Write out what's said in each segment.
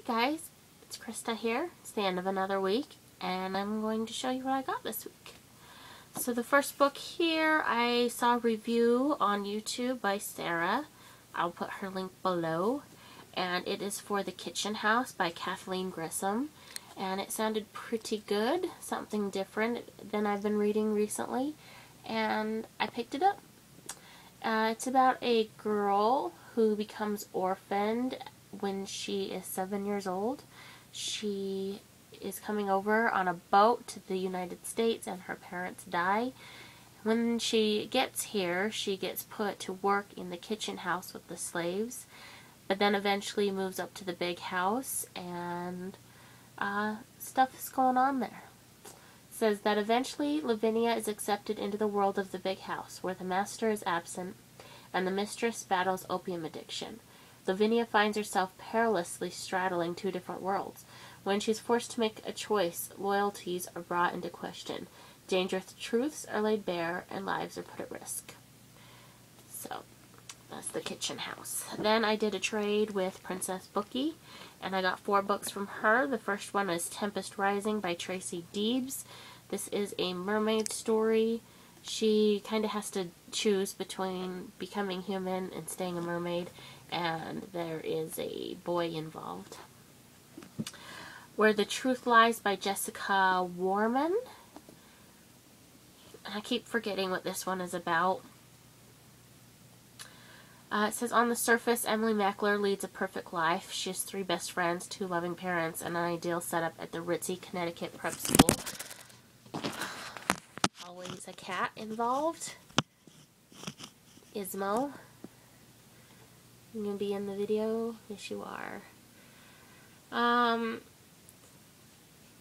guys, it's Krista here. It's the end of another week, and I'm going to show you what I got this week. So the first book here, I saw a review on YouTube by Sarah. I'll put her link below. And it is for The Kitchen House by Kathleen Grissom. And it sounded pretty good, something different than I've been reading recently. And I picked it up. It's about a girl who becomes orphaned when she is 7 years old. She is coming over on a boat to the United States and her parents die. When she gets here, she gets put to work in the kitchen house with the slaves, but then eventually moves up to the big house, and stuff is going on there. It says that eventually Lavinia is accepted into the world of the big house, where the master is absent and the mistress battles opium addiction. Lavinia finds herself perilously straddling two different worlds. When she's forced to make a choice, loyalties are brought into question, dangerous truths are laid bare, and lives are put at risk. So, that's The Kitchen House. Then I did a trade with Princess Bookie, and I got 4 books from her. The first one is Tempest Rising by Tracy Deebs. This is a mermaid story. She kind of has to choose between becoming human and staying a mermaid, and there is a boy involved. Where the Truth Lies by Jessica Warman. I keep forgetting what this one is about. It says, on the surface, Emily Mackler leads a perfect life. She has 3 best friends, 2 loving parents, and an ideal setup at the ritzy Connecticut prep school. Always a cat involved. Ismo. You gonna be in the video? Yes, you are.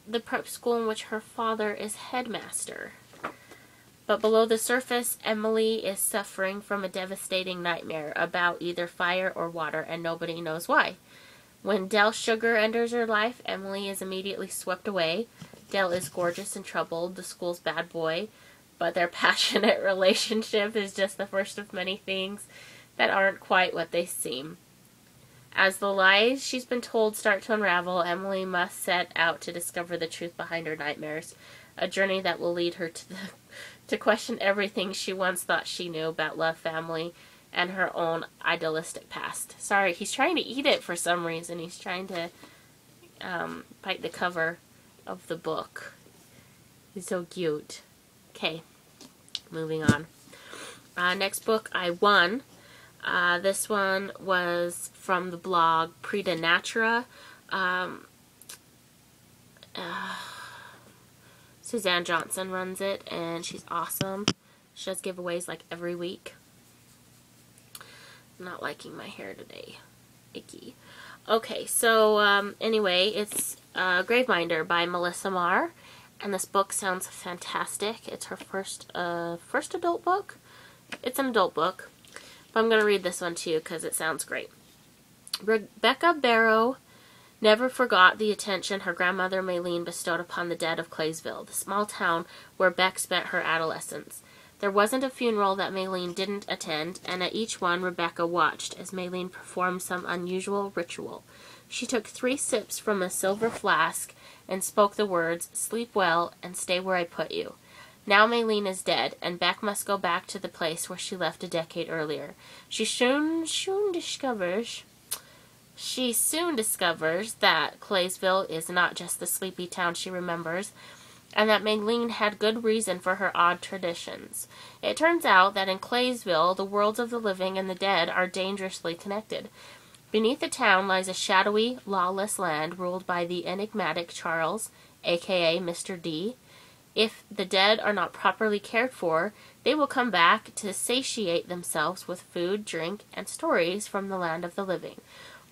The prep school in which her father is headmaster. But below the surface, Emily is suffering from a devastating nightmare about either fire or water, and nobody knows why. When Del Sugar enters her life, Emily is immediately swept away. Del is gorgeous and troubled, the school's bad boy, but their passionate relationship is just the first of many things that aren't quite what they seem. As the lies she's been told start to unravel, Emily must set out to discover the truth behind her nightmares, a journey that will lead her to question everything she once thought she knew about love, family, and her own idealistic past. Sorry, he's trying to eat it for some reason. He's trying to bite the cover of the book. He's so cute. Okay, moving on. Next book I won. This one was from the blog Preternatura. Suzanne Johnson runs it, and she's awesome. She does giveaways like every week. I'm not liking my hair today. Icky. Okay, so anyway, it's Graveminder by Melissa Marr, and this book sounds fantastic. It's her first adult book. It's an adult book, but I'm going to read this one to you because it sounds great. Rebecca Barrow never forgot the attention her grandmother Maylene bestowed upon the dead of Claysville, the small town where Beck spent her adolescence. There wasn't a funeral that Maylene didn't attend, and at each one Rebecca watched as Maylene performed some unusual ritual. She took 3 sips from a silver flask and spoke the words, "Sleep well and stay where I put you." Now Maylene is dead, and Beck must go back to the place where she left a decade earlier. She soon discovers that Claysville is not just the sleepy town she remembers, and that Maylene had good reason for her odd traditions. It turns out that in Claysville, the worlds of the living and the dead are dangerously connected. Beneath the town lies a shadowy, lawless land ruled by the enigmatic Charles, aka Mr. D. If the dead are not properly cared for, they will come back to satiate themselves with food, drink, and stories from the land of the living.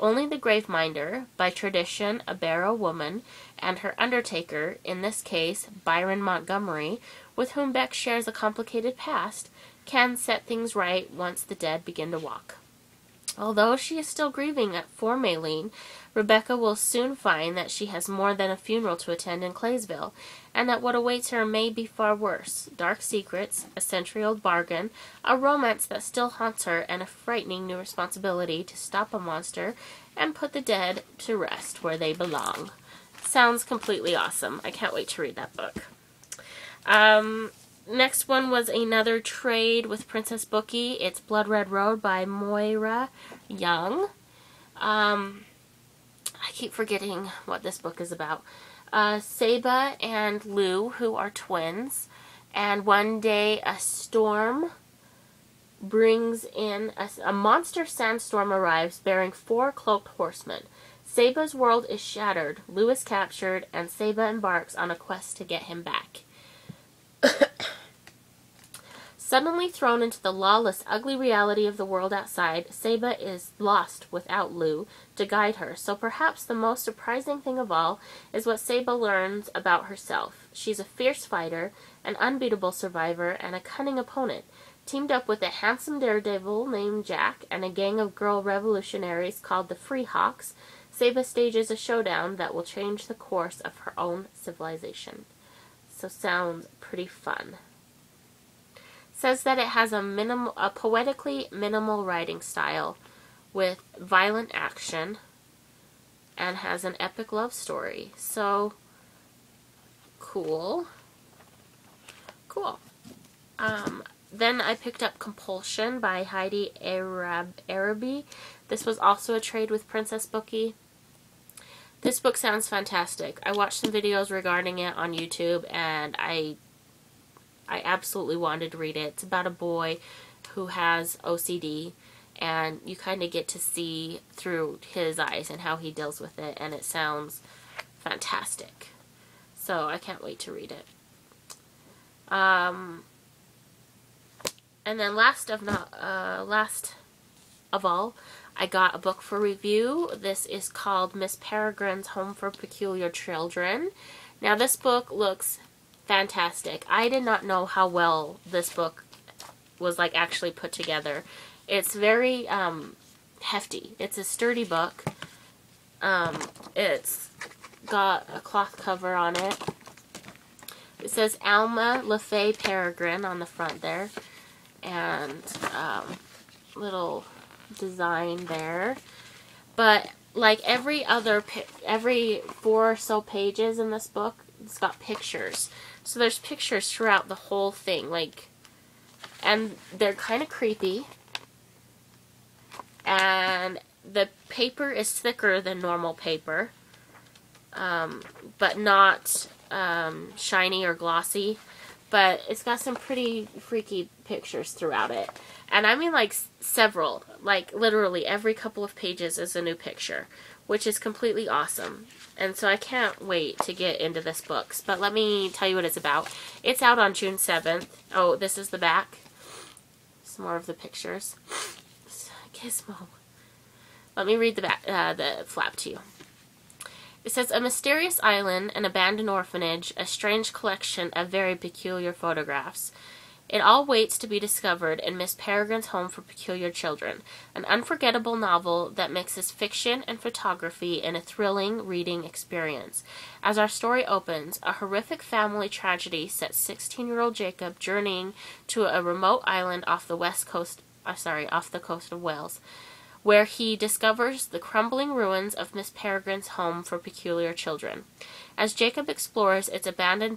Only the Graveminder, by tradition a Barrow woman, and her undertaker, in this case Byron Montgomery, with whom Beck shares a complicated past, can set things right once the dead begin to walk. Although she is still grieving for Maylene, Rebecca will soon find that she has more than a funeral to attend in Claysville, and that what awaits her may be far worse. Dark secrets, a century-old bargain, a romance that still haunts her, and a frightening new responsibility to stop a monster and put the dead to rest where they belong. Sounds completely awesome. I can't wait to read that book. Next one was another trade with Princess Bookie. It's Blood Red Road by Moira Young. I keep forgetting what this book is about. Saba and Lou, who are twins, and one day a storm brings in a monster sandstorm arrives bearing 4 cloaked horsemen. Saba's world is shattered, Lou is captured, and Saba embarks on a quest to get him back. Suddenly thrown into the lawless, ugly reality of the world outside, Saba is lost without Lou to guide her. So perhaps the most surprising thing of all is what Saba learns about herself. She's a fierce fighter, an unbeatable survivor, and a cunning opponent. Teamed up with a handsome daredevil named Jack and a gang of girl revolutionaries called the Free Hawks, Saba stages a showdown that will change the course of her own civilization. So sounds pretty fun. Says that it has a poetically minimal writing style with violent action and has an epic love story. So cool. Cool. Then I picked up Compulsion by Heidi Arabi. This was also a trade with Princess Bookie. This book sounds fantastic. I watched some videos regarding it on YouTube, and I absolutely wanted to read it. It's about a boy who has OCD, and you kind of get to see through his eyes and how he deals with it, and it sounds fantastic. So I can't wait to read it. And then last of all, I got a book for review. This is called Miss Peregrine's Home for Peculiar Children. Now this book looks fantastic. I did not know how well this book was like actually put together. It's very hefty. It's a sturdy book. It's got a cloth cover on it. It says Alma LaFay Peregrine on the front there. And little design there. But like every 4 or so pages in this book, it's got pictures. So there's pictures throughout the whole thing, like, and they're kind of creepy. And the paper is thicker than normal paper, but not shiny or glossy. But it's got some pretty freaky pictures throughout it. And I mean like several, like literally every couple of pages is a new picture, which is completely awesome. And so I can't wait to get into this book. But let me tell you what it's about. It's out on June 7th. Oh, this is the back. Some more of the pictures. Gizmo. Let me read the back, the flap to you. It says, a mysterious island, an abandoned orphanage, a strange collection of very peculiar photographs. It all waits to be discovered in Miss Peregrine's Home for Peculiar Children, an unforgettable novel that mixes fiction and photography in a thrilling reading experience. As our story opens, a horrific family tragedy sets 16-year-old Jacob journeying to a remote island off the coast of Wales, where he discovers the crumbling ruins of Miss Peregrine's Home for Peculiar Children. As Jacob explores its abandoned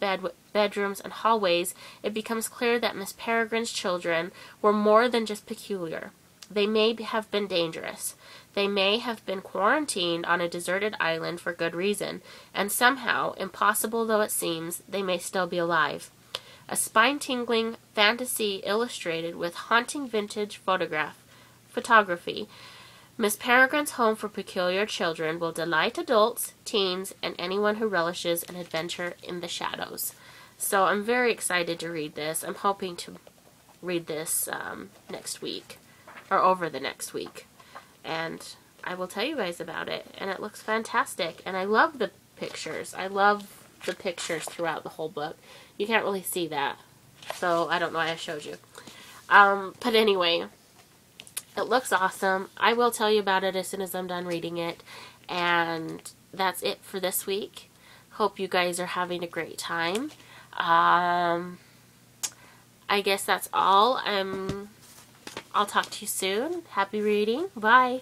bedrooms and hallways, it becomes clear that Miss Peregrine's children were more than just peculiar. They may have been dangerous. They may have been quarantined on a deserted island for good reason, and somehow, impossible though it seems, they may still be alive. A spine-tingling fantasy illustrated with haunting vintage photography, Miss Peregrine's Home for Peculiar Children will delight adults, teens, and anyone who relishes an adventure in the shadows. So I'm very excited to read this. I'm hoping to read this next week, or over the next week. And I will tell you guys about it. And it looks fantastic. And I love the pictures. I love the pictures throughout the whole book. You can't really see that, so I don't know why I showed you. But anyway, it looks awesome. I will tell you about it as soon as I'm done reading it. And that's it for this week. Hope you guys are having a great time. I guess that's all. I'll talk to you soon. Happy reading. Bye.